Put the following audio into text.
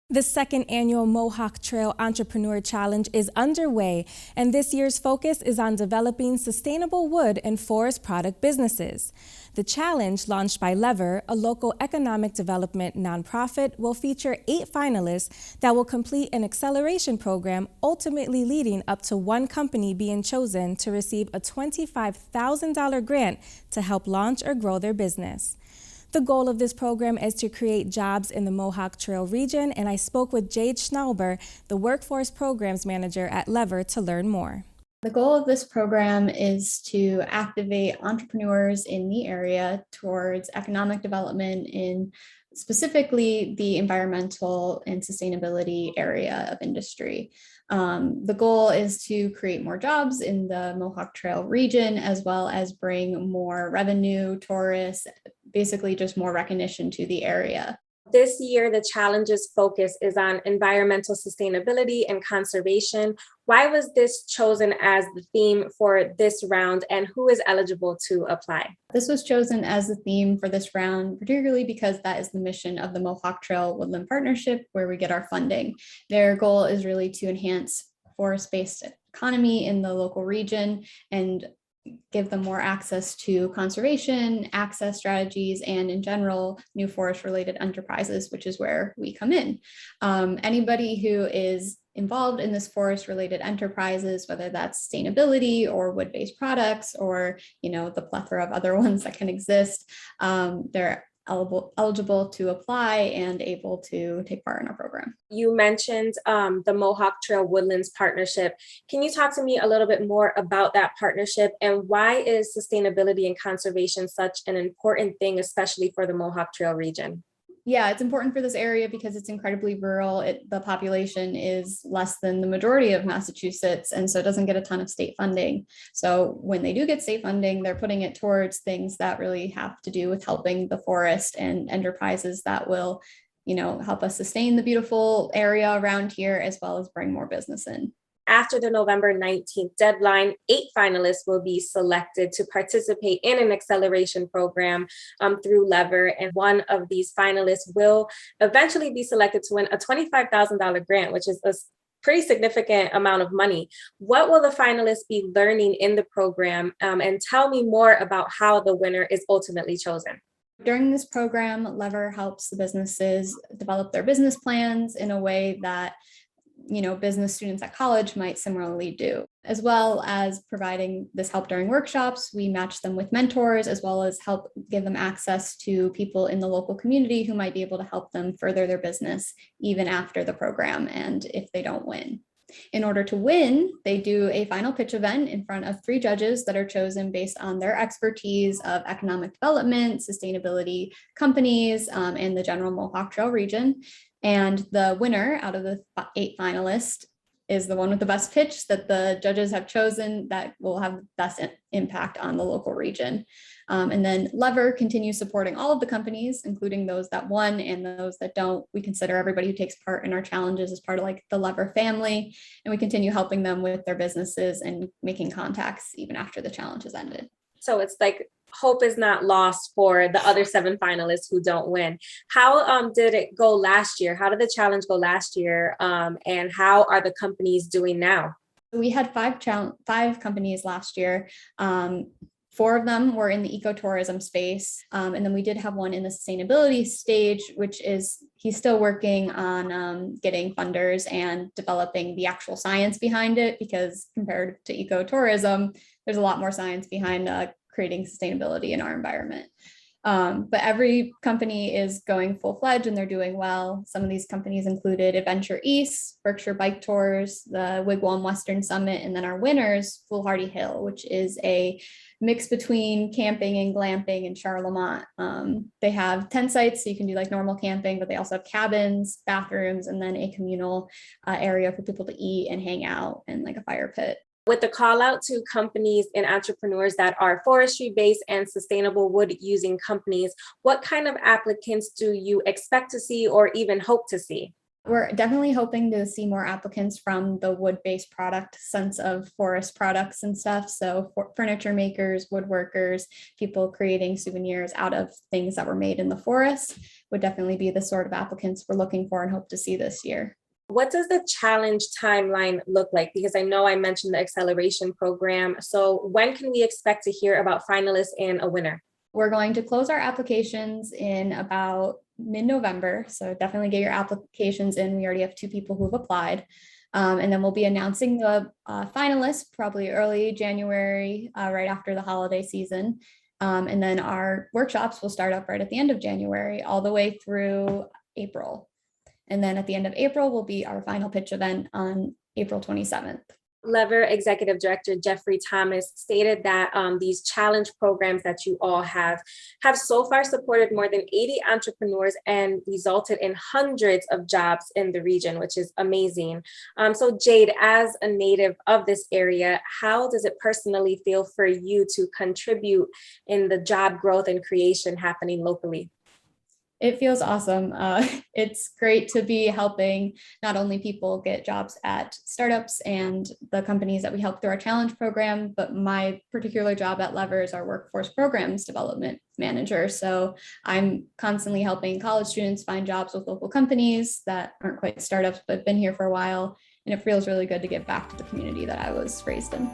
The second annual Mohawk Trail Entrepreneur Challenge is underway, and this year's focus is on developing sustainable wood and forest product businesses. The challenge, launched by Lever, a local economic development nonprofit, will feature 8 finalists that will complete an acceleration program, ultimately leading up to one company being chosen to receive a $25,000 grant to help launch or grow their business. The goal of this program is to create jobs in the Mohawk Trail region, and I spoke with Jade Schnauber, the Workforce Programs Manager at Lever, to learn more. The goal of this program is to activate entrepreneurs in the area towards economic development in specifically the environmental and sustainability area of industry. The goal is to create more jobs in the Mohawk Trail region, as well as bring more revenue, tourists, basically just more recognition to the area. This year, the challenge's focus is on environmental sustainability and conservation. Why was this chosen as the theme for this round, and who is eligible to apply? This was chosen as the theme for this round, particularly because that is the mission of the Mohawk Trail Woodland Partnership, where we get our funding. Their goal is really to enhance forest-based economy in the local region and give them more access to conservation, access strategies, and in general, new forest-related enterprises, which is where we come in. Anybody who is involved in this forest-related enterprises, whether that's sustainability or wood-based products or the plethora of other ones that can exist, they're eligible to apply and able to take part in our program. You mentioned the Mohawk Trail Woodlands Partnership. Can you talk to me a little bit more about that partnership, and why is sustainability and conservation such an important thing, especially for the Mohawk Trail region? Yeah, it's important for this area because it's incredibly rural. The population is less than the majority of Massachusetts, and so it doesn't get a ton of state funding. So when they do get state funding, they're putting it towards things that really have to do with helping the forest and enterprises that will, help us sustain the beautiful area around here, as well as bring more business in. After the November 19th deadline, 8 finalists will be selected to participate in an acceleration program through Lever, and one of these finalists will eventually be selected to win a $25,000 grant, which is a pretty significant amount of money. What will the finalists be learning in the program? And tell me more about how the winner is ultimately chosen. During this program, Lever helps the businesses develop their business plans in a way that business students at college might similarly do. As well as providing this help during workshops, we match them with mentors, as well as help give them access to people in the local community who might be able to help them further their business even after the program and if they don't win. In order to win, they do a final pitch event in front of 3 judges that are chosen based on their expertise of economic development, sustainability companies, and the general Mohawk Trail region. And the winner out of the 8 finalists is the one with the best pitch that the judges have chosen that will have the best impact on the local region. And then Lever continues supporting all of the companies, including those that won and those that don't. We consider everybody who takes part in our challenges as part of the Lever family, and we continue helping them with their businesses and making contacts even after the challenge has ended. So it's like hope is not lost for the other 7 finalists who don't win. How did it go last year? How did the challenge go last year? And how are the companies doing now? We had 5 companies last year. 4 of them were in the ecotourism space. And then we did have one in the sustainability stage, which is he's still working on getting funders and developing the actual science behind it, because compared to ecotourism, there's a lot more science behind creating sustainability in our environment. But every company is going full-fledged and they're doing well. Some of these companies included Adventure East, Berkshire Bike Tours, the Wigwam Western Summit, and then our winners, Foolhardy Hill, which is a mix between camping and glamping in Charlemont. They have 10 sites, so you can do normal camping, but they also have cabins, bathrooms, and then a communal area for people to eat and hang out, and a fire pit. With the call out to companies and entrepreneurs that are forestry-based and sustainable wood-using companies, what kind of applicants do you expect to see or even hope to see? We're definitely hoping to see more applicants from the wood-based product sense of forest products and stuff. So for furniture makers, woodworkers, people creating souvenirs out of things that were made in the forest would definitely be the sort of applicants we're looking for and hope to see this year. What does the challenge timeline look like? Because I know I mentioned the acceleration program. So when can we expect to hear about finalists and a winner? We're going to close our applications in about mid-November. So definitely get your applications in. We already have 2 people who've applied. And then we'll be announcing the finalists probably early January, right after the holiday season. And then our workshops will start up right at the end of January, all the way through April. And then at the end of April will be our final pitch event on April 27th. Lever Executive Director Jeffrey Thomas stated that these challenge programs that you all have so far supported more than 80 entrepreneurs and resulted in hundreds of jobs in the region, which is amazing. So Jade, as a native of this area, how does it personally feel for you to contribute in the job growth and creation happening locally? It feels awesome. It's great to be helping not only people get jobs at startups and the companies that we help through our challenge program, but my particular job at Lever is our workforce programs development manager. So I'm constantly helping college students find jobs with local companies that aren't quite startups, but have been here for a while. And it feels really good to give back to the community that I was raised in.